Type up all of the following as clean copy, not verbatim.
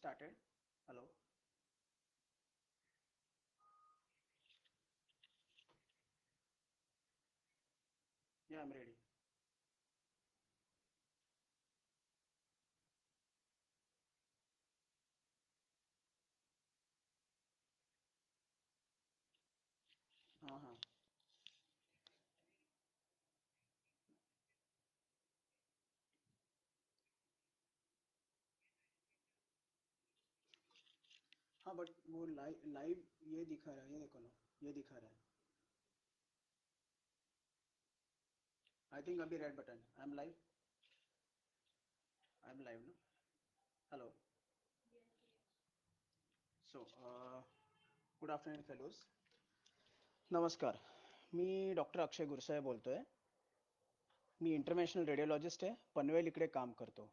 Started. Hello. Yeah, I'm ready. हाँ. हाँ but वो लाइव लाइव ये दिखा रहा है, ये देखो ना, ये दिखा रहा है. आई थिंक अभी red button. I am live ना. Hello. So good afternoon fellows. नमस्कार. मी डॉक्टर अक्षय गुरसाळे बोलतोय. मी इंटरनॅशनल रेडिओलॉजिस्ट आहे, पनवेल इकडे काम करतो.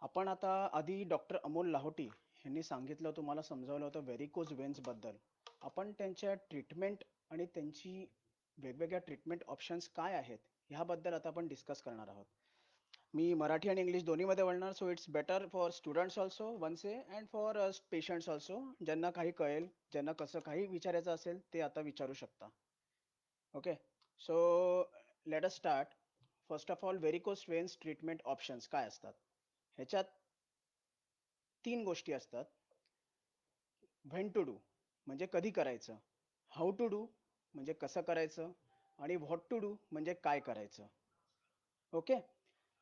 आपण आता आधी डॉक्टर अमोल लाहोटी यांनी सांगितलं, तुम्हाला समजावलं होतं व्हेरिकोज वेन्स बद्दल. आपण त्यांच्या ट्रीटमेंट आणि त्यांची वेगवेगळ्या ट्रीटमेंट ऑप्शन्स काय आहेत ह्याबद्दल आता आपण डिस्कस करणार आहोत. मी मराठी आणि इंग्लिश दोन्हीमध्ये बोलणार, so it's better for students also ones a and for patients also. ज्यांना काही कळेल, ज्यांना कसं काही विचारायचं असेल ते आता विचारू शकता. Okay. So let us start. First of all, varicose veins treatment options काय असतात. ह्याच्यात तीन गोष्टी असतात. व्हेन टू डू म्हणजे कधी करायचं, हाऊ टू डू म्हणजे कसं करायचं, आणि व्हॉट टू डू म्हणजे काय करायचं. Okay.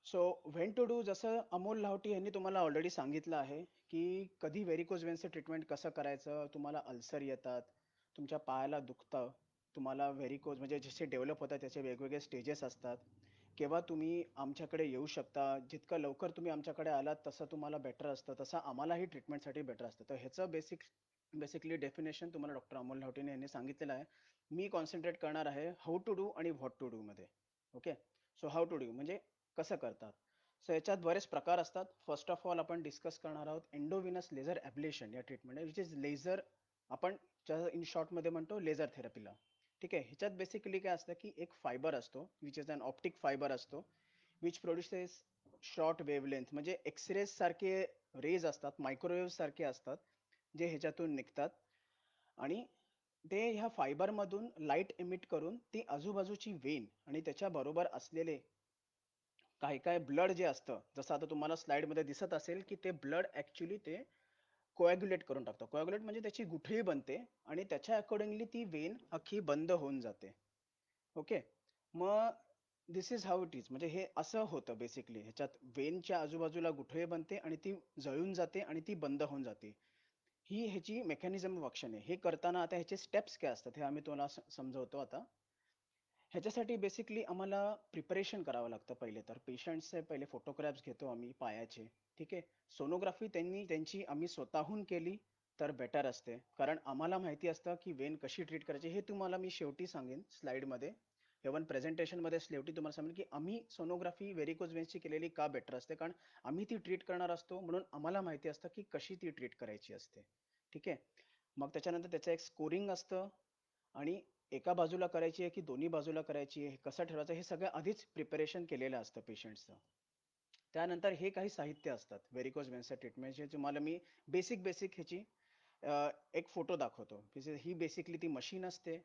So when to do, जसं अमोल लाहोटी यांनी तुम्हाला ऑलरेडी सांगितलं आहे की कधी व्हेरिकोज वेन्सचं ट्रीटमेंट कसं करायचं. तुम्हाला अल्सर येतात, तुमच्या पायाला दुखतं, तुम्हाला व्हेरिकोज म्हणजे जसे डेव्हलप होतात त्याचे वेगवेगळे स्टेजेस असतात, केव्हा तुम्ही आमच्याकडे येऊ शकता. जितकं लवकर तुम्ही आमच्याकडे आलात तसं तुम्हाला बेटर असतं, तसं आम्हालाही ट्रीटमेंटसाठी बेटर असतं. तर ह्याचं बेसिकली डेफिनेशन तुम्हाला डॉक्टर अमोल लाहोटीने यांनी सांगितलेलं आहे. मी कॉन्सन्ट्रेट करणार आहे हाऊ टू डू आणि व्हॉट टू डू मध्ये. Okay. So how to do म्हणजे कसं करतात. सो याच्यात बरेच प्रकार असतात. फर्स्ट ऑफ ऑल आपण डिस्कस करणार आहोत एंडोविनस लेझर ॲब्लेशन या ट्रीटमेंट, विच इज लेझर. आपण इन शॉर्टमध्ये म्हणतो लेझर थेरपीला. ठीक आहे. ह्याच्यात बेसिकली काय असतं की एक फायबर असतो, which is an optic fibre असतो, विच प्रोड्युसेस शॉर्ट वेवलेंथ, म्हणजे एक्सरेज सारखे रेज असतात, मायक्रोवेव्ह सारखे असतात, जे ह्याच्यातून निघतात. आणि ते ह्या फायबरमधून लाईट एमिट करून ती आजूबाजूची वेन आणि त्याच्या बरोबर असलेले काय काय ब्लड जे असतं, जसं आता तुम्हाला स्लाइडमध्ये दिसत असेल की ते ब्लड ऍक्च्युली ते कोॲग्युलेट करून टाकतं. कोॲग्युलेट म्हणजे त्याची गुठळी बनते आणि त्याच्या अकॉर्डिंगली ती वेन अख्खी बंद होऊन जाते. ओके. मग दिस इज हाऊ इट इज, म्हणजे हे असं होतं बेसिकली. ह्याच्यात वेनच्या आजूबाजूला गुठळे बनते आणि ती जळून जाते आणि ती बंद होऊन जाते. ही ह्याची मेकॅनिझम ऑफ ॲक्शन आहे. हे करताना आता ह्याचे स्टेप्स काय असतात हे आम्ही तुम्हाला समजवतो आता. ह्याच्यासाठी बेसिकली आम्हाला प्रिपरेशन करावं लागतं. पहिले तर पेशंट्सचे पहिले फोटोग्राफ्स घेतो आम्ही पायाचे. ठीक आहे. सोनोग्राफी त्यांची आम्ही स्वतःहून केली तर बेटर असते, कारण आम्हाला माहिती असतं की वेन कशी ट्रीट करायची. हे तुम्हाला मी शेवटी सांगेन स्लाइडमध्ये, इव्हन प्रेझेंटेशनमध्ये शेवटी तुम्हाला सांगेन की आम्ही सोनोग्राफी व्हेरिकोज वेन्सची केलेली का बेटर असते, कारण आम्ही ती ट्रीट करणार असतो म्हणून आम्हाला माहिती असतं की कशी ती ट्रीट करायची असते. ठीक आहे. मग त्याच्यानंतर त्याचं एक स्कोरिंग असतं, आणि एका बाजूला करायची आहे की दोन्ही बाजूला करायची आहे, कसं ठरवायचं, हे सगळं आधीच प्रिपरेशन केलेलं असतं पेशंटचं. त्यानंतर हे काही साहित्य असतात व्हेरिकोज वेन्सच्या ट्रीटमेंटचे. तुम्हाला मी बेसिक ह्याची एक फोटो दाखवतो. ही बेसिकली ती मशीन असते.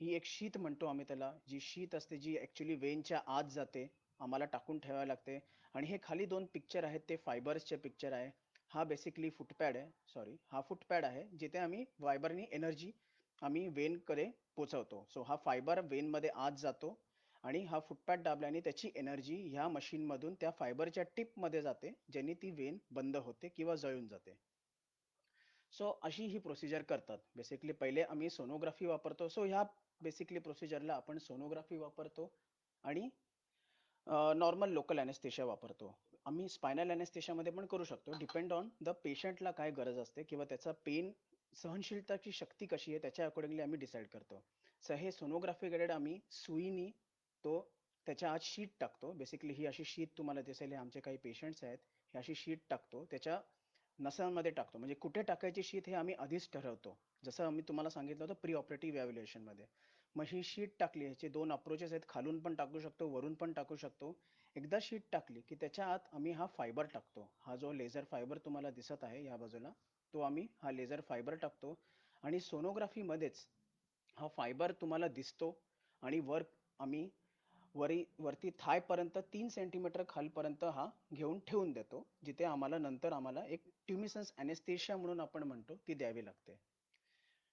ही एक शीत म्हणतो आम्ही त्याला, जी शीत असते जी ऍक्च्युली वेनच्या आत जाते, आम्हाला टाकून ठेवावे लागते. आणि हे खाली दोन पिक्चर आहेत ते फायबर्सचे पिक्चर आहे. हा बेसिकली फुटपॅड आहे, सॉरी हा फुटपॅड आहे, जिथे आम्ही फायबरनी एनर्जी आम्ही वेनकडे पोचवतो. सो हा फायबर वेनमध्ये आत जातो आणि हा फुटपॅड दाबल्याने त्याची एनर्जी ह्या मशीनमधून त्या फायबरच्या टिपमध्ये जाते, ज्यांनी ती वेन बंद होते किंवा जळून जाते. सो अशी ही प्रोसिजर करतात. बेसिकली पहिले आम्ही सोनोग्राफी वापरतो. सो ह्या बेसिकली प्रोसिजरला आपण सोनोग्राफी वापरतो आणि नॉर्मल लोकल अॅनेस्थेशिया वापरतो. आम्ही स्पायनल अॅनेस्थेशियामध्ये पण करू शकतो, डिपेंड ऑन द पेशंटला काय गरज असते किंवा त्याचा पेन सहनशीलताची शक्ती कशी आहे त्याच्या अकॉर्डिंगली आम्ही डिसाईड करतो. सो हे सोनोग्राफी गाइडेड आम्ही सुईनी तो त्याच्या आत शीट टाकतो. बेसिकली ही अशी शीट तुम्हाला दिसेल, हे आमचे काही पेशंट्स आहेत, ही अशी शीट टाकतो त्याच्या नसांमध्ये टाकतो. म्हणजे कुठे टाकायची शीट हे आम्ही आधीच ठरवतो, जसं आम्ही तुम्हाला सांगितलं होतं प्री ऑपरेटिव्ह इव्हॅल्युएशनमध्ये. मग ही शीट टाकली, ह्याचे दोन अप्रोचेस आहेत, खालून पण टाकू शकतो, वरून पण टाकू शकतो. एकदा शीट टाकली की त्याच्या आत आम्ही हा फायबर टाकतो. हा जो लेझर फायबर तुम्हाला दिसत आहे या बाजूला, तो आम्ही हा लेझर फायबर टाकतो आणि सोनोग्राफीमध्येच हा फायबर तुम्हाला दिसतो आणि आम्ही वरती थायपर्यंत 3 सेंटीमीटर खालपर्यंत हा घेऊन ठेवून देतो, जिथे आम्हाला एक ट्युमिसन्स अनेस्थेशिया म्हणून आपण म्हणतो ती द्यावी लागते.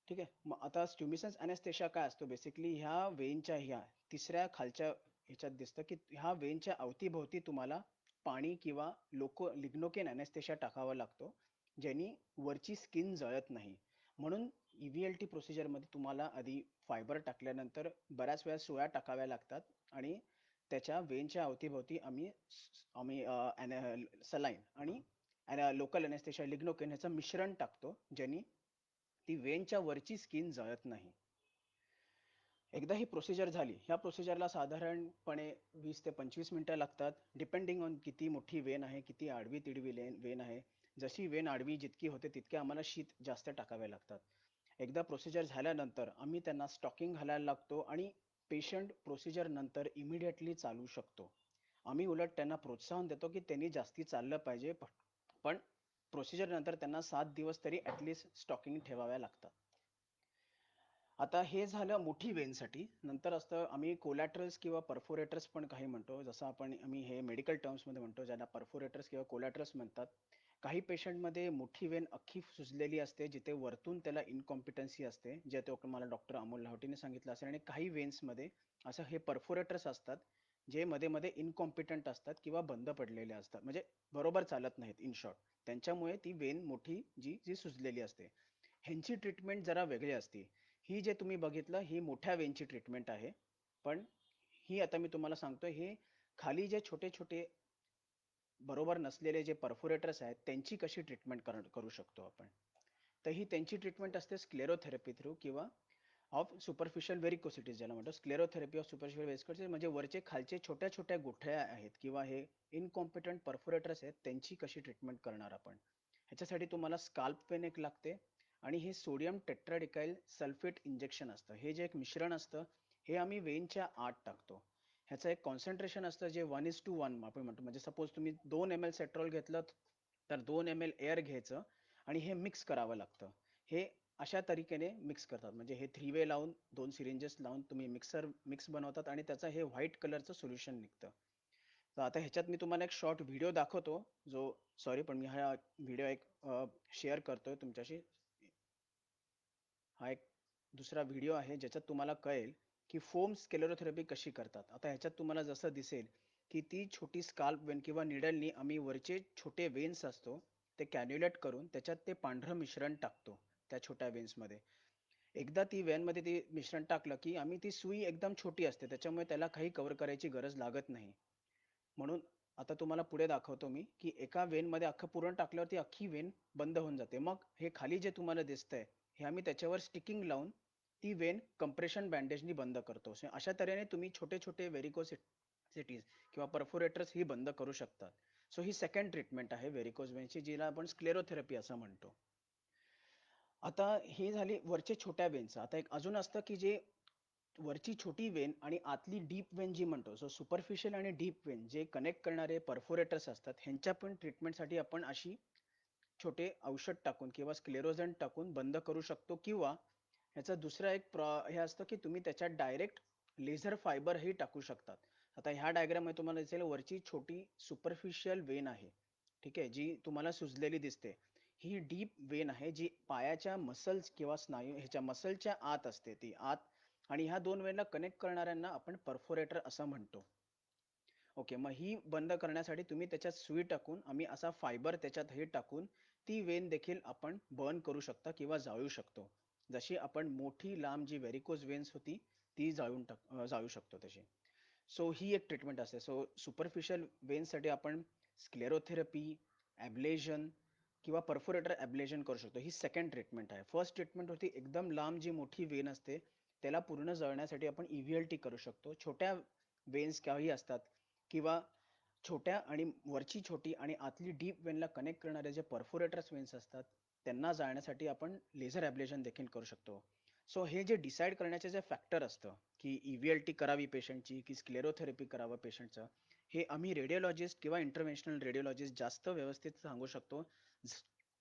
ठीक आहे. मग आता ट्युमिसन्स अनेस्थेशिया काय असतो, बेसिकली ह्या वेनच्या ह्या तिसऱ्या खालच्या ह्याच्यात दिसतं की ह्या वेनच्या अवतीभोवती तुम्हाला पाणी किंवा लिग्नोकेन अनेस्थेशिया टाकावा लागतो, ज्यांनी वरची स्किन जळत नाही. म्हणून EVLT प्रोसिजरमध्ये तुम्हाला आधी फायबर टाकल्यानंतर बऱ्याच वेळा सुया टाकाव्या लागतात आणि त्याच्या वेनच्या अवतीभोवती आम्ही आम्ही सलाईन आणि लोकल अनेस्थेशिया लिग्नोकेन ह्याचं मिश्रण टाकतो, ज्यांनी ती वेनच्या वरची स्किन जळत नाही. एकदा ही प्रोसिजर झाली, ह्या प्रोसिजरला साधारणपणे 20 ते 25 मिनिटं लागतात, डिपेंडिंग ऑन किती मोठी वेन आहे, किती आडवी तिडवी वेन आहे. जशी वेन आडवी जितकी होते तितके आम्हाला शीत जास्त टाकावे लागतात. एकदा प्रोसिजर झाल्यानंतर आम्ही त्यांना स्टॉकिंग घालायला लागतो आणि पेशंट प्रोसिजर नंतर इमिडिएटली चालू शकतो. आम्ही उलट त्यांना प्रोत्साहन देतो की त्यांनी जास्ती चाललं पाहिजे, पण प्रोसिजर नंतर त्यांना 7 दिवस तरी ऍटलिस्ट स्टॉकिंग ठेवाव्या लागतात. आता हे झालं मोठी वेनसाठी. नंतर असतं आम्ही कोलॅटरल्स किंवा परफोरेटर्स पण काही म्हणतो, जसं आम्ही हे मेडिकल टर्म्समध्ये म्हणतो, ज्यांना परफोरेटर्स किंवा कोलॅटरल्स म्हणतात. काही पेशंटमध्ये मोठी वेन अख्खी सुजलेली असते, जिथे वरतून त्याला इनकॉम्पिटन्सी असते, जे तो मला डॉक्टर अमोल लाहोटीने सांगितलं असेल. आणि काही वेन्समध्ये असं हे परफोरेटर्स असतात, जे मध्ये मध्ये इनकॉम्पिटंट असतात किंवा बंद पडलेले असतात, म्हणजे बरोबर चालत नाहीत इन शॉर्ट. त्यांच्यामुळे ती वेन मोठी जी जी सुजलेली असते, ह्यांची ट्रीटमेंट जरा वेगळी असते. ही जे तुम्ही बघितलं ही मोठ्या वेनची ट्रीटमेंट आहे, पण ही आता मी तुम्हाला सांगतोय, हे खाली जे छोटे छोटे बरोबर नसलेले जे परफोरेटर्स आहेत त्यांची कशी ट्रीटमेंट करू शकतो आपण. तर ही त्यांची ट्रीटमेंट असते स्क्लेरोथेरपी थ्रू किंवा ऑफ सुपरफिशियल व्हेरिकोसिटीज, ज्याला म्हणतो स्क्लेरोथेरपी ऑफ सुपरफिशियल व्हेरिकोसिटीज. म्हणजे वरचे खालचे छोट्या छोट्या गुठळ्या आहेत किंवा हे इनकॉम्पिटंट परफोरेटर्स आहेत, त्यांची कशी ट्रीटमेंट करणार आपण. ह्याच्यासाठी तुम्हाला स्काल्प पेन एक लागते आणि हे सोडियम टेट्राडिकाइल सल्फेट इंजेक्शन असतं. हे जे एक मिश्रण असतं, हे आम्ही वेनच्या आत टाकतो. ह्याचं एक कॉन्सन्ट्रेशन असतं जे 1:1 आपण म्हणतो. म्हणजे सपोज तुम्ही 2 ml सेट्रॉल घेतलं तर 2 ml एअर घ्यायचं आणि हे मिक्स करावं लागतं. हे अशा तरीकेने मिक्स करतात, म्हणजे हे 3 वे लावून 2 सिरिंजेस लावून तुम्ही मिक्स बनवतात आणि त्याचं हे व्हाईट कलरचं सोल्युशन निघतं. तर आता ह्याच्यात मी तुम्हाला एक शॉर्ट व्हिडिओ दाखवतो, जो सॉरी पण मी हा व्हिडिओ एक शेअर करतोय तुमच्याशी. हा एक दुसरा व्हिडिओ आहे ज्याच्यात तुम्हाला कळेल की फोम स्क्लेरोथेरपी कशी करतात. आता ह्याच्यात तुम्हाला जसं दिसेल की ती छोटी स्काल्प वेन किंवा निडलनी आम्ही वरचे छोटे वेन्स असतो ते कॅन्युलेट करून त्याच्यात ते पांढरं मिश्रण टाकतो त्या छोट्या वेन्समध्ये. एकदा ती वेनमध्ये ते मिश्रण टाकलं की आम्ही ती सुई एकदम छोटी असते, त्याच्यामुळे त्याला काही कव्हर करायची गरज लागत नाही. म्हणून आता तुम्हाला पुढे दाखवतो मी की एका वेन मध्ये अख्खं पूर्ण टाकल्यावर ती अख्खी वेन बंद होऊन जाते. मग हे खाली जे तुम्हाला दिसतंय हे आम्ही त्याच्यावर स्टिकिंग लावून ती वेन कंप्रेशन बँडेजनी बंद करतो. अशा तऱ्हेने तुम्ही छोटे छोटे व्हेरिकोसिटीज किंवा परफोरेटर्स ही बंद करू शकतात. सो ही सेकंड ट्रीटमेंट आहे व्हेरिकोज वेनची, जिला आपण स्क्लेरोथेरपी असं म्हणतो. आता ही झाली वरचे छोट्या वेनचं. आता एक अजून असतं की जे वरची छोटी वेन आणि आतली डीप वेन जी म्हणतो, सो सुपरफिशियल आणि डीप वेन जे कनेक्ट करणारे परफोरेटर्स असतात, ह्यांच्या पण ट्रीटमेंटसाठी आपण अशी छोटे औषध टाकून किंवा स्क्लेरोजन टाकून बंद करू शकतो. किंवा ह्याचा दुसरा एक हे असतं की तुम्ही त्याच्यात डायरेक्ट लेझर फायबर ही टाकू शकतात. आता ह्या डायग्राम मध्ये तुम्हाला दिसेल वरची छोटी सुपरफिशियल वेन आहे, ठीक आहे, जी तुम्हाला सुजलेली दिसते. ही डीप वेन आहे जी पायाच्या मसल्स किंवा स्नायू ह्याच्या मसलच्या आत असते, ती आत. आणि ह्या दोन वेनला कनेक्ट करणाऱ्यांना आपण परफोरेटर असं म्हणतो. ओके, मग ही बंद करण्यासाठी तुम्ही त्याच्यात सुई टाकून आम्ही असा फायबर त्याच्यात हे टाकून ती वेन देखील आपण बर्न करू शकता किंवा जाळू शकतो. जशी आपण मोठी लांब जी व्हेरिकोज वेन्स होती ती जाळू शकतो तशी. सो ही एक ट्रीटमेंट असते. सो सुपरफिशियल वेन्ससाठी आपण स्क्लेरोथेरपी, ॲब्लेशन किंवा परफोरेटर ॲब्लेशन करू शकतो. ही सेकंड ट्रीटमेंट आहे. फर्स्ट ट्रीटमेंट होती एकदम लांब जी मोठी वेन असते त्याला पूर्ण जळण्यासाठी आपण EVLT करू शकतो. छोट्या वेन्स काही असतात किंवा छोट्या आणि वरची छोटी आणि आतली डीप वेनला कनेक्ट करणारे जे परफोरेटर्स वेन्स असतात त्यांना जाळण्यासाठी आपण लेझर ॲब्लेशन देखील करू शकतो. सो हे जे डिसाईड करण्याचे जे फॅक्टर असतं की EVLT करावी पेशंटची की स्क्लेरोथेरपी करावं पेशंटचं, हे आम्ही रेडिओलॉजिस्ट किंवा इंटरव्हेन्शनल रेडिओलॉजिस्ट जास्त व्यवस्थित सांगू शकतो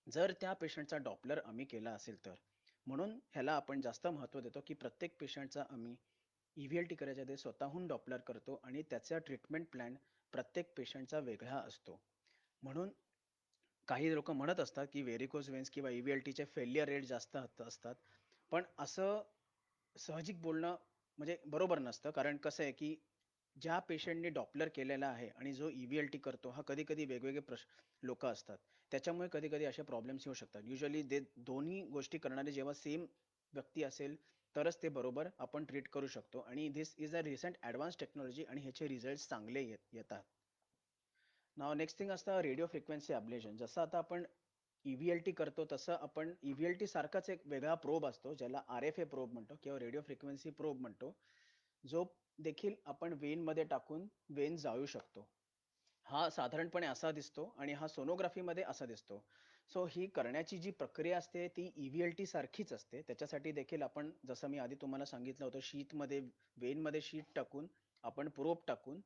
जर त्या पेशंटचा डॉपलर आम्ही केला असेल तर. म्हणून ह्याला आपण जास्त महत्त्व देतो की प्रत्येक पेशंटचा आम्ही EVLT करायच्या आधी स्वतःहून डॉपलर करतो आणि त्याचा ट्रीटमेंट प्लॅन प्रत्येक पेशंटचा वेगळा असतो. म्हणून काही लोक म्हणत असतात की व्हेरिकोज वेन्स किंवा EVLTचे फेलियर रेट जास्त असतात, पण असं साहजिक बोलणं म्हणजे बरोबर नसतं. कारण कसं आहे की ज्या पेशंटने डॉपलर केलेला आहे आणि जो EVLT करतो हा कधी कधी वेगवेगळे लोक असतात. त्याच्यामुळे कधी कधी असे प्रॉब्लेम्स येऊ शकतात. युजली ते दोन्ही गोष्टी करणारे जेव्हा सेम व्यक्ती असेल तरच ते बरोबर आपण ट्रीट करू शकतो. आणि this is a recent advance technology आणि ह्याचे रिझल्ट चांगले येतात. नाव नेक्स्ट थिंग असतं रेडिओ फ्रिक्वेन्सी ॲब्लेशन. जसं आता आपण EVLT करतो तसं आपण EVLT सारखाच एक वेगळा प्रोब असतो ज्याला RFA प्रोब म्हणतो किंवा रेडिओ फ्रिक्वेन्सी प्रोब म्हणतो, जो देखील आपण वेन मध्ये टाकून वेन जाळू शकतो. हा साधारणपणे असा दिसतो आणि हा सोनोग्राफी मध्ये असा दिसतो. सो ही करण्याची जी प्रक्रिया असते ती EVLT सारखीच असते. त्याच्यासाठी देखील आपण जसं मी आधी तुम्हाला सांगितलं होतं शीत मध्ये वेन मध्ये शीट टाकून आपण प्रोब टाकून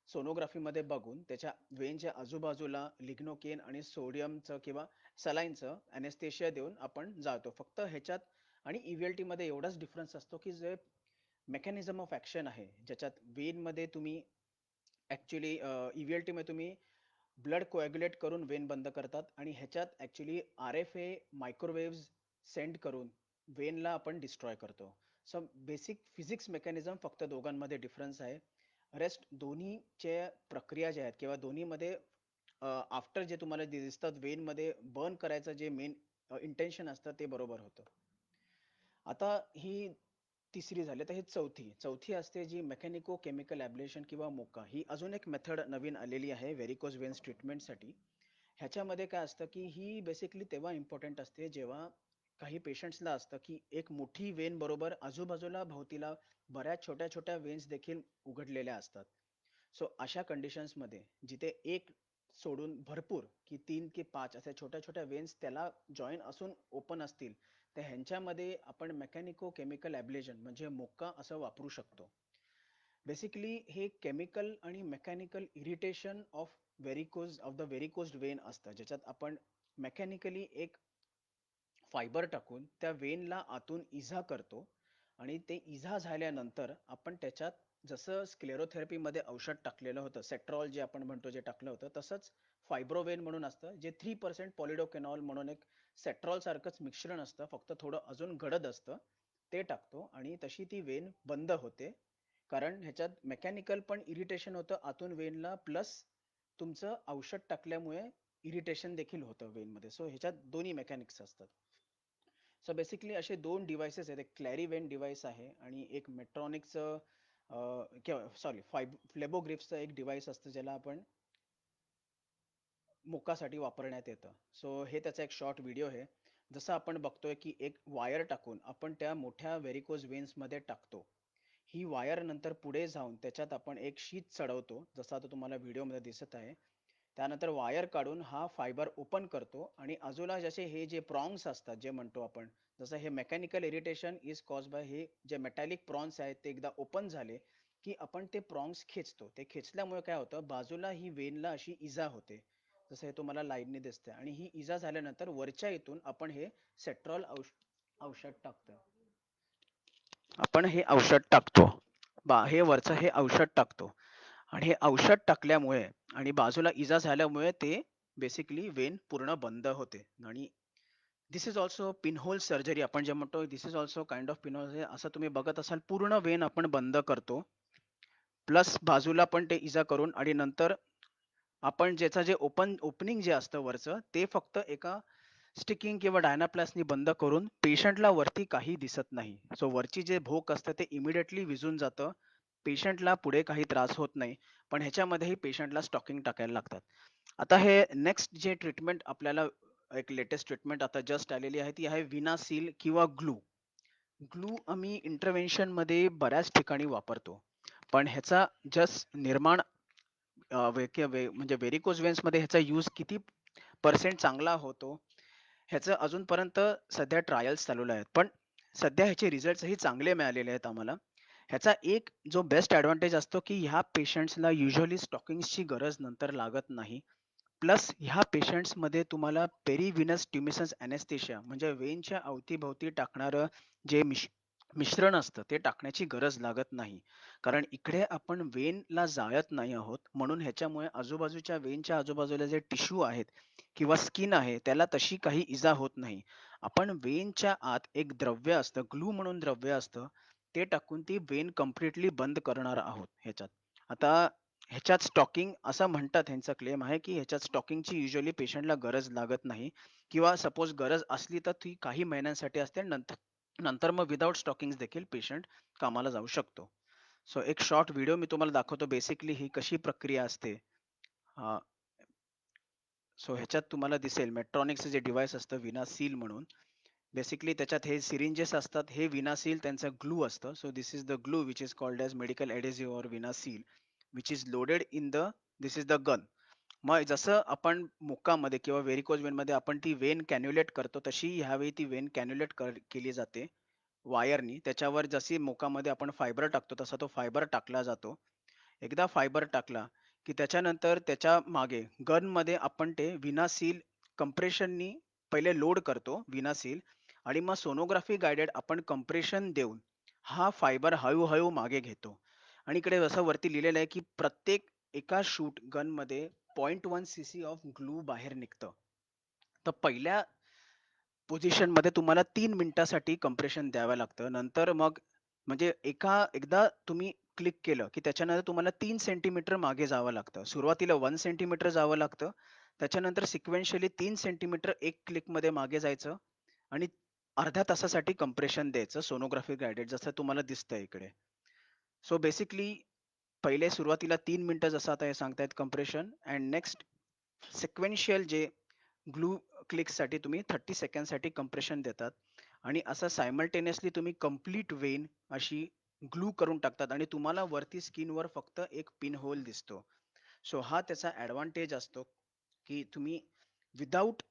सोनोग्राफी मध्ये बघून त्याच्या वेनच्या आजूबाजूला लिग्नोकेन आणि सोडियमचं किंवा सलाईनचं अनेस्थेशिया देऊन आपण जाळतो. फक्त ह्याच्यात आणि EVLT मध्ये एवढाच डिफरन्स असतो की जे मेकॅनिझम ऑफ ऍक्शन आहे ज्याच्यात वेन मध्ये तुम्ही ऍक्च्युली EVLT मध्ये तुम्ही ब्लड कोॲग्युलेट करून वेन बंद करतात आणि ह्याच्यात ऍक्च्युली RFA मायक्रोवेव्ह सेंड करून वेनला आपण डिस्ट्रॉय करतो. सो बेसिक फिजिक्स मेकॅनिझम फक्त दोघांमध्ये डिफरन्स आहे. रेस्ट दोन्हीच्या प्रक्रिया ज्या आहेत किंवा दोन्हीमध्ये आफ्टर जे तुम्हाला दिसतात वेन मध्ये बर्न करायचं जे मेन इंटेन्शन असतं ते बरोबर होतं. आता ही तिसरी झाली. तर ही चौथी असते जी मेकॅनिको केमिकल ॲब्लेशन किंवा मोका. ही अजून एक मेथड नवीन आलेली आहे व्हेरिकोज वेन्स ट्रीटमेंटसाठी. ह्याच्यामध्ये काय असतं की ही बेसिकली तेव्हा इम्पॉर्टंट असते जेव्हा काही पेशंट्सला असतं की एक मोठी वेन बरोबर आजूबाजूला भोवतीला बऱ्याच छोट्या छोट्या वेन्स देखील उघडलेल्या असतात. सो अशा कंडिशन्समध्ये जिथे एक सोडून भरपूर की 3 की 5 अशा छोट्या छोट्या वेन्स त्याला जॉईन असून ओपन असतील तर ह्यांच्यामध्ये आपण मेकॅनिको केमिकल ॲब्लेशन म्हणजे मोका असं वापरू शकतो. बेसिकली हे केमिकल आणि mechanical irritation of the varicosed vein असतं, ज्याच्यात आपण मेकॅनिकली एक फायबर टाकून त्या वेनला आतून इजा करतो आणि ते इजा झाल्यानंतर आपण त्याच्यात जसं स्क्लेरोथेरपीमध्ये औषध टाकलेलं होतं सेट्रॉल जे आपण म्हणतो जे टाकलं होतं तसंच फायब्रोवेन म्हणून असतं जे 3% पॉलिडोकेनॉल म्हणून एक सेट्रॉल सारखंच मिश्रण असतं, फक्त थोडं अजून गडद असतं, ते टाकतो आणि तशी ती वेन बंद होते. कारण ह्याच्यात मेकॅनिकल पण इरिटेशन होतं आतून वेनला प्लस तुमचं औषध टाकल्यामुळे इरिटेशन देखील होतं वेनमध्ये. सो ह्याच्यात दोन्ही मेकॅनिक्स असतात. सो बेसिकली असे दोन डिव्हाइसेस आहेत, एक क्लॅरिवेन डिव्हाइस आहे आणि एक मेट्रॉनिकचं किंवा सॉरी फ्लेबोग्रिप्सचं एक डिव्हाइस असतं ज्याला आपण मोकासाठी वापरण्यात येतं. सो हे त्याचा एक शॉर्ट व्हिडिओ आहे. जसं आपण बघतोय की एक वायर टाकून आपण त्या मोठ्या व्हेरिकोज वेन्स मध्ये टाकतो. ही वायर नंतर पुढे जाऊन त्याच्यात आपण एक शीत चढवतो जसं आता तुम्हाला व्हिडिओमध्ये दिसत आहे. त्यानंतर वायर काढून हा फायबर ओपन करतो आणि बाजूला जसे हे जे प्रॉन्ग्स असतात जे म्हणतो आपण, जसं हे mechanical irritation is cause by हे जे मेटॅलिक प्रॉन्स आहेत ते एकदा ओपन झाले की आपण ते प्रॉन्ग्स खेचतो. ते खेचल्यामुळे काय होतं बाजूला ही वेनला अशी इजा होते जसं हे तुम्हाला लाईनने दिसतंय आणि ही इजा झाल्यानंतर वरच्या इथून आपण हे सेट्रॉल औषध टाकतो. आपण हे औषध टाकतो हे वरचं हे औषध टाकतो आणि हे औषध टाकल्यामुळे आणि बाजूला इजा झाल्यामुळे ते बेसिकली वेन पूर्ण बंद होते. आणि this is also pinhole surgery आपण जे म्हणतो this is also kind of pinhole. असं तुम्ही बघत असाल पूर्ण वेन आपण बंद करतो प्लस बाजूला पण ते इजा करून आणि नंतर आपण ज्याचं जे ओपनिंग जे असतं वरचं ते फक्त एका स्टिकिंग किंवा डायनाप्लासनी बंद करून पेशंटला वरती काही दिसत नाही. सो वरची जे भोक असतं ते इमिडिएटली विझून जातं, पेशंटला पुढे काही त्रास होत नाही. पण ह्याच्यामध्येही पेशंटला स्टॉकिंग टाकायला लागतात. आता हे नेक्स्ट जे ट्रीटमेंट आपल्याला एक लेटेस्ट ट्रीटमेंट आता जस्ट आलेली आहे ती आहे विनासील किंवा ग्लू. ग्लू आम्ही इंटरव्हेन्शन मध्ये बऱ्याच ठिकाणी वापरतो, पण ह्याचा जस्ट निर्माण म्हणजे व्हेरिकोज वेन्स मध्ये ह्याचा यूज किती पर्सेंट चांगला होतो ह्याचं अजूनपर्यंत सध्या ट्रायल्स चालू आहेत, पण सध्या ह्याचे रिझल्ट्सही चांगले मिळालेले आहेत आम्हाला. ह्याचा एक जो बेस्ट ॲडव्हांटेज असतो, की ह्या पेशंट्सला युजुअली स्टॉकिंग्सची गरज नंतर लागत नाही. प्लस ह्या पेशंट्समध्ये तुम्हाला पेरिव्हिनस ट्युमिसन्स ॲनेस्थेशिया म्हणजे वेनच्या अवतीभवती टाकणारं जे मिश्रण असतं ते टाकण्याची गरज लागत नाही. कारण इकडे आपण वेनला जाळत नाही आहोत, म्हणून ह्याच्यामुळे आजूबाजूच्या वेनच्या आजूबाजूला जे टिश्यू आहेत किंवा स्किन आहे त्याला तशी काही इजा होत नाही. आपण वेनच्या आत एक द्रव्य असतं, ग्लू म्हणून द्रव्य असतं, ते टाकून ती वेन कंप्लीटली बंद करणार आहोत ह्याच्यात. आता ह्याच्यात स्टॉकिंग असं म्हणतात, ह्यांचा क्लेम आहे, की ह्याच्यात स्टॉकिंगची युजुअली पेशंटला गरज लागत नाही किंवा सपोज गरज असली तर ती काही महिन्यांसाठी असते आणि नंतर नंतर मग विदाऊट स्टॉकिंग्स देखील पेशंट कामाला जाऊ शकतो. सो एक शॉर्ट व्हिडिओ मी तुम्हाला दाखवतो बेसिकली ही कशी प्रक्रिया असते. सो ह्याच्यात तुम्हाला दिसेल मेट्रॉनिक्सचं जे डिव्हाइस असतं विनासील म्हणून. बेसिकली त्याच्यात हे सिरिंजेस असतात, हे विनासील त्यांचं ग्लू असतं. So this is the glue which is called as medical adhesive or VenaSeal which is loaded in the this is the gun. मग जसं आपण मुक्कामध्ये किंवा व्हेरिकोज वेनमध्ये आपण ती वेन कॅन्युलेट करतो, तशी ह्यावेळी ती वेन कॅन्युलेट केली जाते वायरनी. त्याच्यावर जशी मुकामध्ये आपण फायबर टाकतो तसा तो फायबर टाकला जातो. एकदा फायबर टाकला की त्याच्यानंतर त्याच्या मागे गनमध्ये आपण ते विनासील कंप्रेशननी पहिले लोड करतो विनासील आणि मग सोनोग्राफी गायडेड आपण कंप्रेशन देऊन हा फायबर हळूहळू मागे घेतो. आणि इकडे जसं वरती लिहिलेलं आहे की प्रत्येक एका शूट गनमध्ये 0.1 सीसी ऑफ ग्लू बाहेर निघतं. तर पहिल्या पोझिशनमध्ये तुम्हाला 3 मिनिटासाठी कंप्रेशन द्यावं लागतं. नंतर मग म्हणजे एकदा तुम्ही क्लिक केलं, की त्याच्यानंतर तुम्हाला 3 सेंटीमीटर मागे जावं लागतं. सुरुवातीला 1 सेंटीमीटर जावं लागतं. त्याच्यानंतर सिक्वेन्शियली 3 सेंटीमीटर एक क्लिकमध्ये मागे जायचं आणि अर्ध्या तासासाठी कंप्रेशन द्यायचं सोनोग्राफी गाईडेड जसं तुम्हाला दिसतंय इकडे. सो बेसिकली पहिले सुरुवातीला 3 मिनिटं जसं आता हे सांगतायत कंप्रेशन अँड नेक्स्ट सिक्वेन्शियल जे ग्लू क्लिकसाठी तुम्ही 30 सेकंडसाठी कंप्रेशन देतात आणि असं सायमल्टेनियसली तुम्ही कंप्लीट वेन अशी ग्लू करून टाकतात आणि तुम्हाला वरती स्किनवर फक्त एक पिन होल दिसतो. सो हा त्याचा ॲडव्हांटेज असतो, की तुम्ही विदाऊट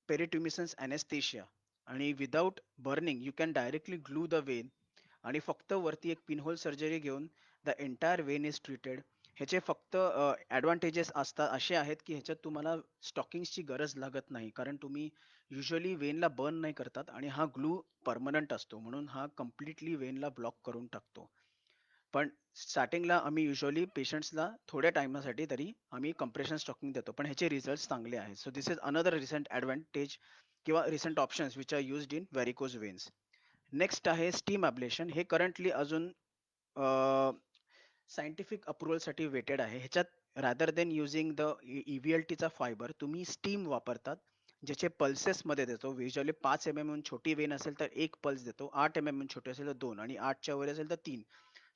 पेरिट्युमिसन्स ॲनेस्थेशिया आणि without burning you can directly glue the Wien आणि फक्त वरती एक पिनहोल सर्जरी घेऊन the entire Wien is treated. ह्याचे फक्त ॲडव्हांटेजेस असतात असे आहेत, की ह्याच्यात तुम्हाला स्टॉकिंग्सची गरज लागत नाही. कारण तुम्ही युजुअली वेनला बर्न नाही करतात आणि हा ग्लू परमनंट असतो. म्हणून हा कंप्लीटली वेनला ब्लॉक करून टाकतो. पण स्टार्टिंगला आम्ही युजुअली पेशंट्सला थोड्या टाईमासाठी तरी आम्ही कंप्रेशन स्टॉकिंग देतो. पण ह्याचे रिझल्ट्स चांगले आहेत. So this is another recent advantage किंवा recent options which are used in varicose veins. Next आहे स्टीम ॲब्लेशन. हे करंटली अजून सायंटिफिक अप्रुव्हलसाठी वेटेड आहे. ह्याच्यात रादर देन युजिंग द EVLTचा फायबर तुम्ही स्टीम वापरतात, ज्याचे पल्सेसमध्ये देतो. युजुअली 5 mm छोटी वेन असेल तर 1 पल्स देतो, 8 mm छोटी असेल तर 2 आणि 8च्या वर असेल तर 3.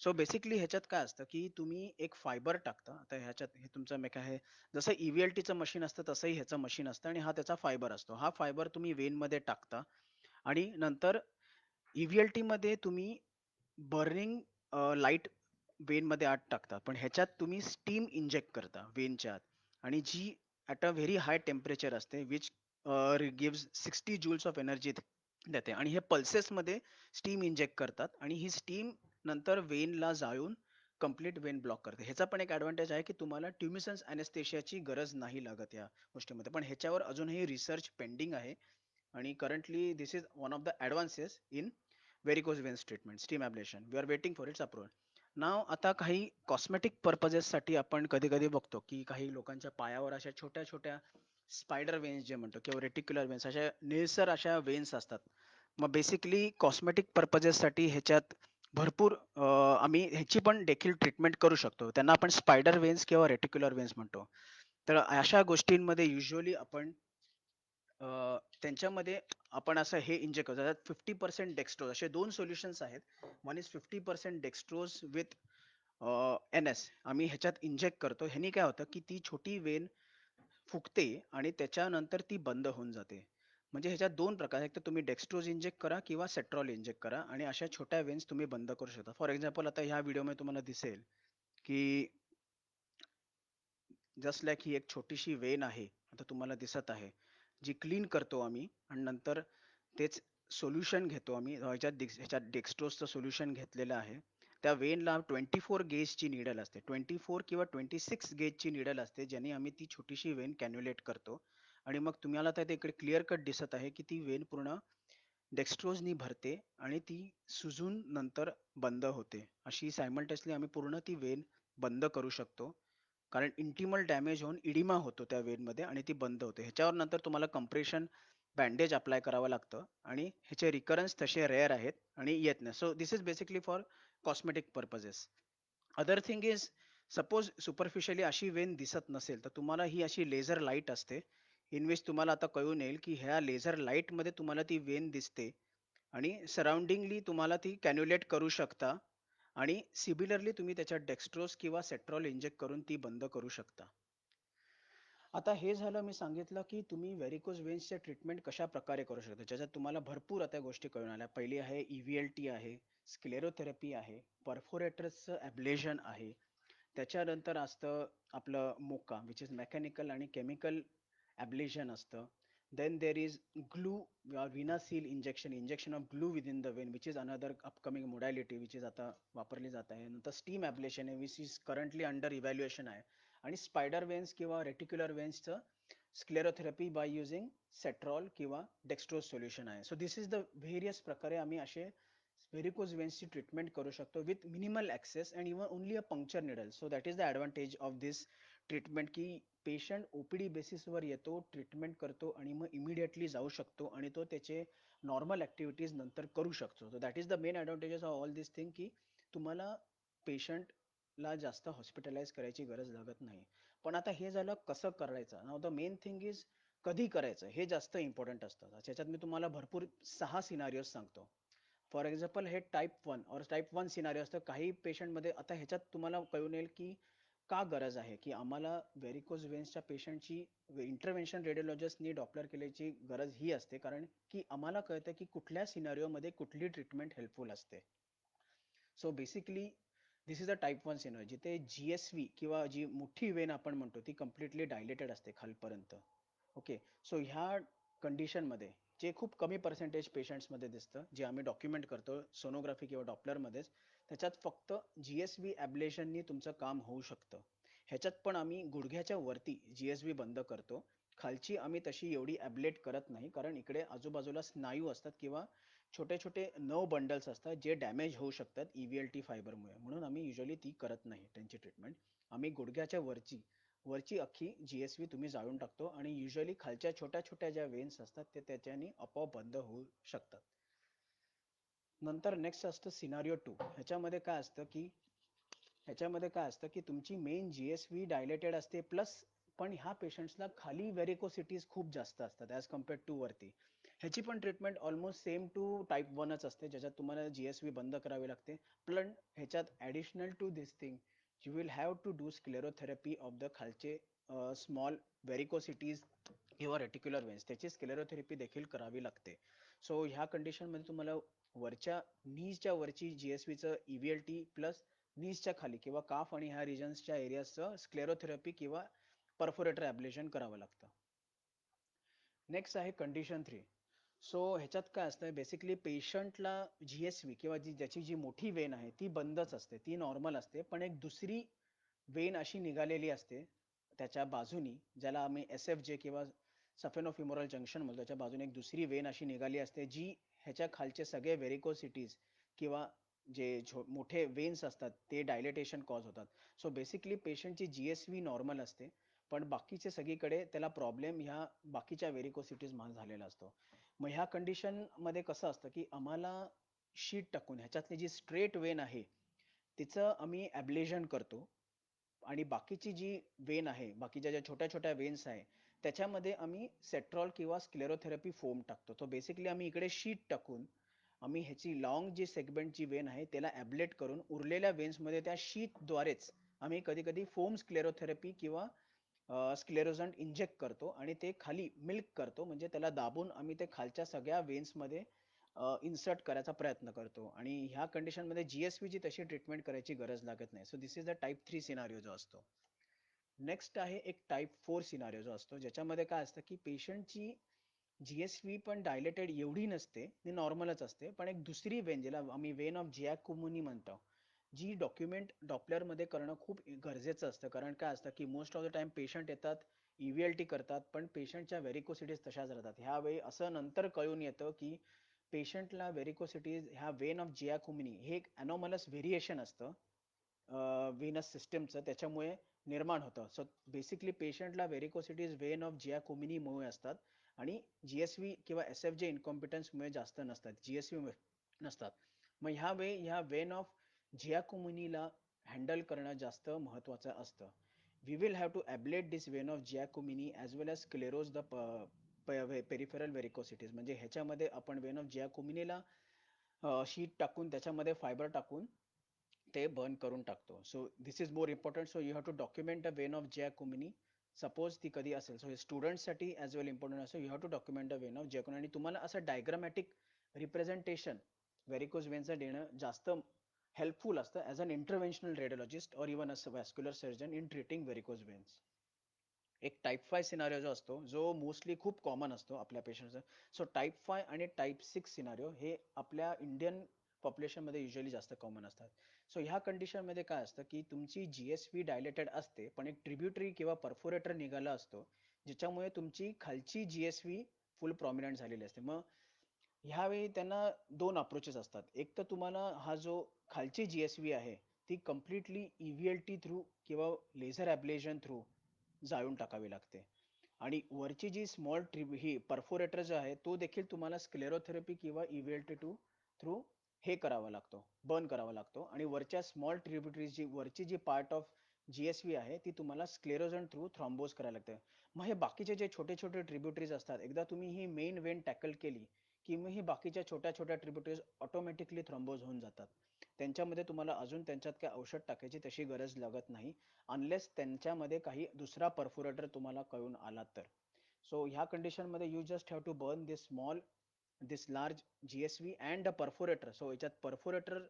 सो बेसिकली ह्याच्यात काय असतं, की तुम्ही एक फायबर टाकता. आता ह्याच्यात हे तुमचं मेक आहे जसं EVLTचं मशीन असतं तसंही ह्याचं मशीन असतं आणि हा त्याचा फायबर असतो. हा फायबर तुम्ही वेनमध्ये टाकता आणि नंतर EVLTमध्ये तुम्ही बर्निंग लाईट वेनमध्ये आत टाकता. पण ह्याच्यात तुम्ही स्टीम इंजेक्ट करता वेनच्या आत आणि जी at a very high temperature असते which gives 60 joules of energy देते आणि हे पल्सेसमध्ये स्टीम इंजेक्ट करतात आणि ही स्टीम नंतर वेनला जाळून कंप्लीट वेन ब्लॉक करते. ह्याचा पण एक ॲडव्हांटेज आहे, की तुम्हाला ट्युमिसन्स ॲनेस्थेशियाची गरज नाही लागत या गोष्टीमध्ये. पण ह्याच्यावर अजूनही रिसर्च पेंडिंग आहे आणि currently this is one of the advances in varicose veins treatment, steam ablation. We are waiting for its approval. Now आता काही कॉस्मेटिक पर्पजेससाठी आपण कधी-कधी बघतो, की काही लोकांच्या पायावर अशा छोट्या-छोट्या स्पायडर वेन्स जे म्हणतो किंवा रेटिक्युलर वेन्स अशा निळसर अशा वेन्स असतात. मग बेसिकली कॉस्मेटिक पर्पजेससाठी ह्याच्यात भरपूर आम्ही ह्याची पण देखील ट्रीटमेंट करू शकतो. त्यांना आपण स्पायडर वेन्स किंवा रेटिक्युलर वेन्स म्हणतो. तर अशा गोष्टींमध्ये युजुअली आपण त्यांच्यामध्ये आपण असं हे इंजेक्ट करतो. त्यात 50% डेक्स्ट्रोज असे 2 सोल्युशन्स आहेत. One is 50% dextrose with NS आम्ही ह्याच्यात इंजेक्ट करतो. ह्यानी काय होतं, की ती छोटी वेन फुगते आणि त्याच्यानंतर ती बंद होऊन जाते. म्हणजे ह्याच्यात 2 प्रकार आहेत. एक तर तुम्ही डेक्स्ट्रोज इंजेक्ट करा किंवा सेट्रॉल इंजेक्ट करा आणि अशा छोट्या वेन्स तुम्ही बंद करू शकता. फॉर एक्झाम्पल आता ह्या व्हिडिओमध्ये तुम्हाला दिसेल, की जस्ट लाइक ही एक छोटीशी वेन आहे. आता तुम्हाला दिसत आहे. जी क्लीन करतो आम्ही आणि नंतर तेच सोल्युशन घेतो आम्ही. ह्याच्यात डेक्स्ट्रोजचं सोल्युशन घेतलेलं आहे. त्या वेनला 24 गेजची निडल असते, 24 किंवा 26 गेजची निडल असते, ज्याने आम्ही ती छोटीशी वेन कॅन्युलेट करतो. आणि मग तुम्हाला आता ते इकडे क्लिअर कट दिसत आहे की ती वेन पूर्ण डेक्स्ट्रोजनी भरते आणि ती सुजून नंतर बंद होते. अशी सायमल्टेनियसली आम्ही पूर्ण ती वेन बंद करू शकतो. कारण इंटिमल डॅमेज होऊन इडिमा होतो त्या वेनमध्ये आणि ती बंद होते. ह्याच्यावर नंतर तुम्हाला कंप्रेशन बँडेज अप्लाय करावं लागतं आणि ह्याचे रिकरन्स तसे रेअर आहेत आणि येत नाही. So this is basically for cosmetic purposes. Other thing is, suppose superficially अशी वेन दिसत नसेल तर तुम्हाला ही अशी लेझर लाईट असते, इन विच तुम्हाला आता कळून येईल की ह्या लेझर लाईटमध्ये तुम्हाला ती वेन दिसते आणि सराउंडिंगली तुम्हाला ती कॅन्युलेट करू शकता आणि सिमिलरली तुम्ही त्याच्यात डेक्स्ट्रोज किंवा सेट्रॉल इंजेक्ट करून ती बंद करू शकता. आता हे झालं, मी सांगितलं की तुम्ही व्हेरिकोज वेन्सचे ट्रीटमेंट कशा प्रकारे करू शकता, ज्याच्यात तुम्हाला भरपूर आता गोष्टी कळून आल्या. पहिली आहे EVLT आहे, स्क्लेरोथेरपी आहे, परफोरेटर्सचं ॲब्लेशन आहे, त्याच्यानंतर असतं आपलं मोका विच इज मेकॅनिकल आणि केमिकल ॲब्लेशन असतं. Then there is glue VenaSeal injection, injection of glue with in the vein which is another upcoming modality which is आता वापरली जात आहे. नंतर स्टीम ॲब्लेशन आहे which is currently under evaluation आहे. आणि स्पायडर वेन्स किंवा रेटिक्युलर वेन्सचं स्क्लेरोथेरपी बाय युझिंग सेट्रॉल किंवा डेक्स्ट्रोज सोल्युशन आहे. So this is the various प्रकारे आम्ही असे व्हेरिकोज वेन्सची ट्रीटमेंट करू शकतो with minimal access and even only a puncture needle. So that is the advantage of this treatment की patient OPD बेसिसवर येतो, ट्रीटमेंट करतो आणि मग इमिडिएटली जाऊ शकतो आणि तो त्याचे नॉर्मल ॲक्टिव्हिटीज नंतर करू शकतो. So that is the main advantages of all this thing की तुम्हाला पेशंटला जास्त हॉस्पिटलाइज करायची गरज लागत नाही. पण आता हे झालं कसं करायचं. नाव द मेन थिंग इज कधी करायचं हे जास्त इम्पॉर्टंट असतं. त्याच्यात मी तुम्हाला भरपूर 6 सिनारिओज सांगतो. फॉर एक्झाम्पल हे टाईप 1 सिनारिओ असतं. काही पेशंटमध्ये आता ह्याच्यात तुम्हाला कळून येईल की का गरज आहे की आम्हाला व्हेरिकोज वेन्सच्या पेशंटची इंटरव्हेन्शन रेडिओलॉजिस्टनी डॉप्लर केल्याची गरज ही असते, कारण की आम्हाला कळतं की कुठल्या सिनारिओमध्ये कुठली ट्रीटमेंट हेल्पफुल असते. So basically this is a type 1 scenario जिथे GSV किंवा जी मोठी वेन आपण म्हणतो ती कम्प्लिटली डायलेटेड असते खालपर्यंत. ओके. सो ह्या कंडिशनमध्ये जे खूप कमी पर्सेंटेज पेशंट्समध्ये दिसतं, जे आम्ही डॉक्युमेंट करतो सोनोग्राफी किंवा डॉप्लरमध्येच, त्याच्यात फक्त GSV ॲब्लेशननी तुमचं काम होऊ शकतं. ह्याच्यात पण आम्ही गुडघ्याच्या वरती GSV बंद करतो, खालची आम्ही तशी एवढी ॲब्लेट करत नाही, कारण इकडे आजूबाजूला स्नायू असतात किंवा छोटे छोटे नर्व बंडल्स असतात जे डॅमेज होऊ शकतात EVLT फायबरमुळे, म्हणून आम्ही युजली ती करत नाही त्यांची ट्रीटमेंट. आम्ही गुडघ्याच्या वरची वरची अख्खी GSV तुम्ही जाळून टाकतो आणि युजली खालच्या छोट्या छोट्या ज्या वेन्स असतात ते त्याच्याने आपोआप बंद होऊ शकतात. नंतर नेक्स्ट असतं सिनारिओ 2. ह्याच्यामध्ये काय असतं की तुमची मेन GSV डायलेटेड असते प्लस, पण ह्या पेशंट्सला खाली व्हेरिकोसिटीज खूप जास्त असतात ॲज कम्पेअर्ड टू वरती. ह्याची पण treatment almost same to type 1च असते, ज्याच्यात तुम्हाला GSV बंद करावी लागते. पण ह्याच्यात additional to this thing you will have to do sclerotherapy of the खालचे स्मॉल व्हेरिकोसिटीज किंवा रेटिक्युलर वेन्स, त्याची स्क्लेरोथेरपी देखील करावी लागते. सो ह्या कंडिशनमध्ये तुम्हाला वरच्या नीजच्या वरची GSVचं EVLT प्लस नीजच्या खाली किंवा काफ आणि ह्या रिजन्सच्या एरियाजचं स्क्लेरोथेरपी किंवा परफोरेटर ॲब्लेशन करावं लागतं. नेक्स्ट आहे कंडिशन 3. सो ह्याच्यात काय असतं, बेसिकली पेशंटला GSV किंवा ज्याची जी मोठी वेन आहे ती बंदच असते, ती नॉर्मल असते, पण एक दुसरी वेन अशी निघालेली असते त्याच्या बाजूनी, ज्याला आम्ही SFJ किंवा सफेनोफिमोरल जंक्शन म्हणतो. त्याच्या बाजूने एक दुसरी वेन अशी निघाली असते जी ह्याच्या खालचे सगळे व्हेरिकोसिटीज किंवा जे मोठे वेन्स असतात ते डायलेटेशन कॉज होतात. सो बेसिकली पेशंटची GSV नॉर्मल असते, पण बाकीचे सगळीकडे त्याला प्रॉब्लेम ह्या बाकीच्या व्हेरिकोसिटीज मान झालेला असतो. मग ह्या कंडिशन मध्ये कसं असतं की आम्हाला शीट टाकून ह्याच्यातली जी स्ट्रेट वेन आहे तिचं आम्ही ॲब्लेशन करतो आणि बाकीची जी वेन आहे, बाकीच्या ज्या छोट्या छोट्या वेन्स आहे त्याच्यामध्ये आम्ही सेट्रॉल किंवा स्क्लेरोथेरपी फोम टाकतो. तो बेसिकली आम्ही इकडे शीट टाकून आम्ही ह्याची लॉंग जी सेगमेंटची वेन आहे त्याला ॲब्लेट करून उरलेल्या वेन्समध्ये त्या शीटद्वारेच आम्ही कधी कधी फोम स्क्लेरोथेरपी किंवा स्क्लेरोझंट इंजेक्ट करतो आणि ते खाली मिल्क करतो, म्हणजे त्याला दाबून आम्ही ते खालच्या सगळ्या वेन्समध्ये इन्सर्ट करायचा प्रयत्न करतो आणि ह्या कंडिशनमध्ये GSVची तशी ट्रीटमेंट करायची गरज लागत नाही. So this is the type 3 scenario जो असतो. नेक्स्ट आहे एक टाईप 4 सिनारिओ जो असतो, ज्याच्यामध्ये काय असतं की पेशंटची GSV पण डायलेटेड एवढी नसते, ती नॉर्मलच असते, पण एक दुसरी वेन ज्याला आम्ही वेन ऑफ जियाकुमुनी म्हणतो जी डॉक्युमेंट डॉपलरमध्ये करणं खूप गरजेचं असतं. कारण काय असतं की most of the time patient येतात, EVLT करतात, पण पेशंटच्या व्हेरिकोसिटीज तशाच राहतात. ह्यावेळी असं नंतर कळून येतं की पेशंटला व्हेरिकोसिटीज ह्या वेन ऑफ जियाकुमिनी हे एक अनॉमलस व्हेरिएशन असतं व्हेनस सिस्टमचं, त्याच्यामुळे निर्माण होतं. सो बेसिकली पेशंटला व्हेरिकोसिटीज वेन ऑफ जियाकुमिनीमुळे असतात आणि GSV किंवा SFJ इनकॉम्पिटन्समुळे जास्त नसतात, GSV नसतात. मग ह्या वेन ऑफ जियाकुमिनीला हँडल करणं जास्त महत्वाचं असतं. We will have to ablate this vein of Giacomin as well as sclerose the peripheral varicosities. म्हणजे ह्याच्यामध्ये आपण वेन ऑफ जियाकुमिनीला शीट टाकून त्याच्यामध्ये फायबर टाकून ते बर्न करून टाकतो. So this is more important. So you have to document the vein of Giacomini. Suppose ती कधी असेल, सो हे स्टुडंटसाठी ॲज वेल इम्पॉर्टंट असतो. You have to document the vein of Giacomini आणि तुम्हाला असं डायग्रामॅटिक रिप्रेझेंटेशन व्हेरिकोज वेनचं देणं जास्त हेल्पफुल असतं ॲज अन इंटरव्हेन्शनल रेडिओलॉजिस्ट और even a vascular surgeon in treating varicose veins. एक टाईप 5 सिनारिओ जो असतो, जो मोस्टली खूप कॉमन असतो आपल्या पेशंटचा. सो टाईप 5 आणि टाईप 6 सिनारिओ हे आपल्या इंडियन पॉप्युलेशनमध्ये युजली जास्त कॉमन असतात. सो ह्या कंडिशनमध्ये काय असतं की तुमची GSV डायलेटेड असते, पण एक ट्रिब्युटरी किंवा परफोरेटर निघाला असतो, ज्याच्यामुळे तुमची खालची GSV फुल प्रॉमिनंट झालेली असते. मग ह्यावेळी त्यांना दोन अप्रोचेस असतात. एक तर तुम्हाला हा जो खालची GSV आहे ती कम्प्लिटली EVLT थ्रू किंवा लेझर ॲब्लेशन थ्रू जाळून टाकावी लागते. आणि वरची जी स्मॉल ट्रिब ही परफोरेटर जो आहे तो देखील तुम्हाला स्क्लेरोथेरपी किंवा EVLT थ्रू हे करावा लागतो, बर्न करावा लागतो. आणि वरच्या स्मॉल ट्रिब्युटरीज जी वरची जी पार्ट ऑफ GSV आहे ती तुम्हाला स्क्लेरोजन थ्रू थ्रॉम्बोज करायला लागते. मग हे बाकीचे जे छोटे छोटे ट्रिब्युटरीज असतात, एकदा तुम्ही ही मेन वेन टॅकल केली की मग ही बाकीच्या छोट्या छोट्या ट्रिब्युटरीज ऑटोमॅटिकली थ्रॉम्बोज होऊन जातात. त्यांच्यामध्ये तुम्हाला अजून त्यांच्यात काय औषध टाकायची तशी गरज लागत नाही, अनलेस त्यांच्यामध्ये काही दुसरा परफोरेटर तुम्हाला कळून आला तर. सो ह्या कंडिशन मध्ये you just have to burn this large GSV and the perforator. So याच्यात परफोरेटर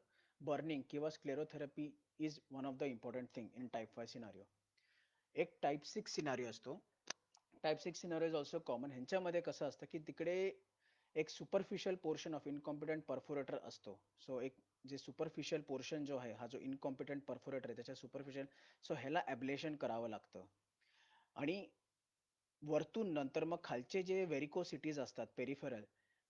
बर्निंग किंवा sclerotherapy is one of the important thing in type 5 scenario. एक टाईप 6 सिनारिओ असतो. Type 6 scenario is also common. ह्यांच्यामध्ये कसं असतं की तिकडे एक superficial portion of incompetent perforator असतो. सो एक जे सुपरफिशियल पोर्शन जो आहे, हा जो इनकॉम्पिटंट परफोरेटर आहे त्याच्या सुपरफिशियल, सो ह्याला ॲब्लेशन करावं लागतं. आणि वरतून नंतर मग खालचे जे व्हेरिकोसिटीज असतात पेरिफेरल,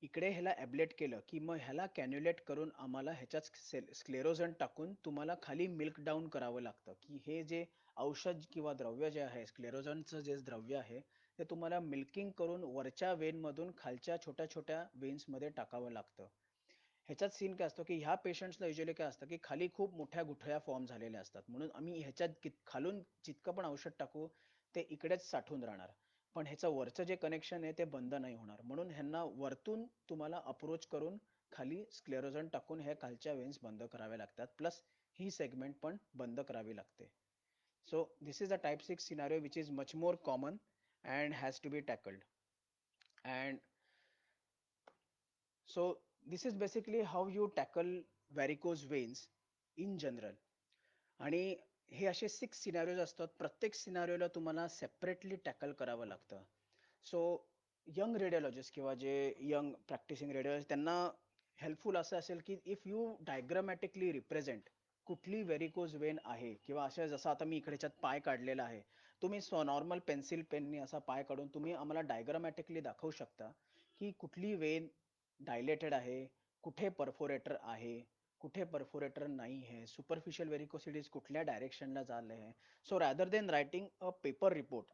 इकडे ह्याला ॲब्लेट केलं की मग ह्याला कॅन्युलेट करून आम्हाला ह्याच्यात स्क्लेरोजन टाकून तुम्हाला खाली मिल्क डाऊन करावं लागतं, की हे जे औषध किंवा द्रव्य जे आहे, स्क्लेरोजनचं जे द्रव्य आहे ते तुम्हाला मिल्किंग करून वरच्या वेनमधून खालच्या छोट्या छोट्या वेन्समध्ये टाकावं लागतं. ह्याच्यात सीन काय असतो की ह्या पेशंट्सला युजली काय असतं की खाली खूप मोठ्या गुठळ्या फॉर्म झालेल्या असतात, म्हणून आम्ही ह्याच्यात खालून जितकं पण औषध टाकू ते इकडेच साठून राहणार, पण ह्याचं वरचं जे कनेक्शन आहे ते बंद नाही होणार. म्हणून ह्यांना वरतून तुम्हाला अप्रोच करून खाली स्क्लेरोजन टाकून ह्या खालच्या वेन्स बंद कराव्या लागतात, प्लस ही सेगमेंट पण बंद करावी लागते. So this is a type 6 scenario which is much more common and has to be tackled. And so this is basically how you tackle varicose veins in general. आणि हे असे 6 सिनारिओज असतात, प्रत्येक सिनारिओला तुम्हाला सेपरेटली टॅकल करावं लागतं. So young radiologist किंवा जे यंग प्रॅक्टिसिंग रेडिओलॉजिस्ट त्यांना हेल्पफुल असं असेल की इफ यू डायग्रामॅटिकली रिप्रेझेंट कुठली व्हेरिकोज वेन आहे, किंवा अशा जसं आता मी इकडेच्यात पाय काढलेला आहे, तुम्ही नॉर्मल पेन्सिल पेननी असा पाय काढून तुम्ही आम्हाला डायग्रामॅटिकली दाखवू शकता की कुठली वेन डायलेटेड आहे, कुठे परफोरेटर आहे, कुठे परफोरेटर नाही आहे, सुपरफिशियल व्हेरिकोसिटीज कुठल्या डायरेक्शनला चालले आहे. So rather than writing a paper report,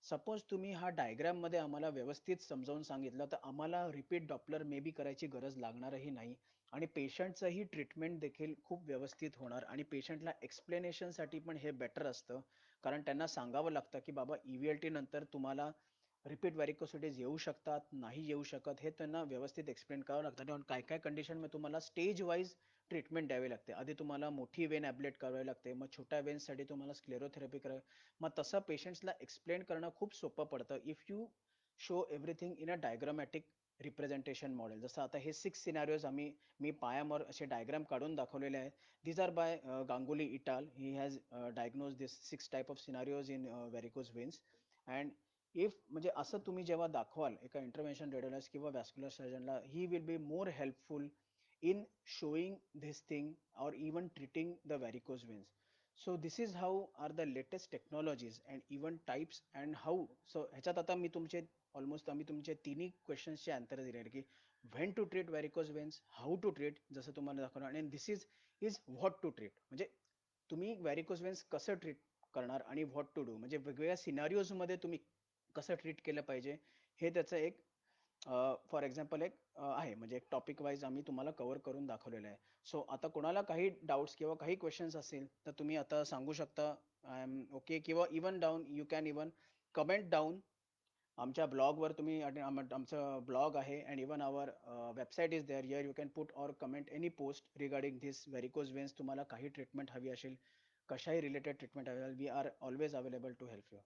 suppose तुम्ही हा डायग्राम मध्ये आम्हाला व्यवस्थित समजावून सांगितलं तर आम्हाला रिपीट डॉपलर मे बी करायची गरज लागणारही नाही, आणि पेशंटचंही ट्रीटमेंट देखील खूप व्यवस्थित होणार. आणि पेशंटला एक्सप्लेनेशनसाठी पण हे बेटर असतं, कारण त्यांना सांगावं लागतं की बाबा EVLT नंतर तुम्हाला रिपीट व्हॅरिकोसिटीज येऊ शकतात, नाही येऊ शकत, हे त्यांना व्यवस्थित एक्सप्लेन करावं लागतं. आणि काय काय कंडिशनमध्ये तुम्हाला स्टेज वाईज ट्रीटमेंट द्यावी लागते. आधी तुम्हाला मोठी वेन ॲब्लेट करावी लागते, मग छोट्या वेन्ससाठी तुम्हाला स्क्लेरोथेरपी करावी. मग तसं पेशंट्सला एक्सप्लेन करणं खूप सोपं पडतं if you show everything in a diagrammatic representation model. जसं आता हे 6 सिनारिओज मी पायावर असे डायग्राम काढून दाखवलेले आहेत. These are by Ganguly et al. He has diagnose this 6 type of scenarios in varicose veins. And if म्हणजे असं तुम्ही जेव्हा दाखवाल एका इंटरव्हेन्शन रेडिओलॉजिस्ट किंवा वॅस्क्युलर सर्जनला, he will be more helpful in showing this thing or even treating the varicose veins. So this is how are the latest technologies and even types and how. So ह्याच्यात आता मी तुमचे almost आम्ही तुमचे तिन्ही क्वेश्चन्सचे answer दिले की when to treat varicose veins, how to treat जसं तुम्हाला दाखवणार, आणि this is what to treat, म्हणजे तुम्ही व्हॅरिकोज वेन्स कसं ट्रीट करणार आणि व्हॉट टू डू, म्हणजे वेगवेगळ्या सिनारिओज मध्ये तुम्ही कसं ट्रीट केलं पाहिजे हे त्याचं एक फॉर एक्झाम्पल एक आहे, म्हणजे एक टॉपिक वाईज आम्ही तुम्हाला कव्हर करून दाखवलेलं आहे. सो आता कोणाला काही डाऊट्स किंवा काही क्वेश्चन्स असतील तर तुम्ही आता सांगू शकता. आय एम ओके, किंवा even down you can even comment down. आमच्या ब्लॉगवर तुम्ही आमचं ब्लॉग आहे and even our website is there, here you can put or comment any post regarding this varicose veins. तुम्हाला काही ट्रीटमेंट हवी असेल, कशाही रिलेटेड ट्रीटमेंट हवी असेल, we are always available to help you.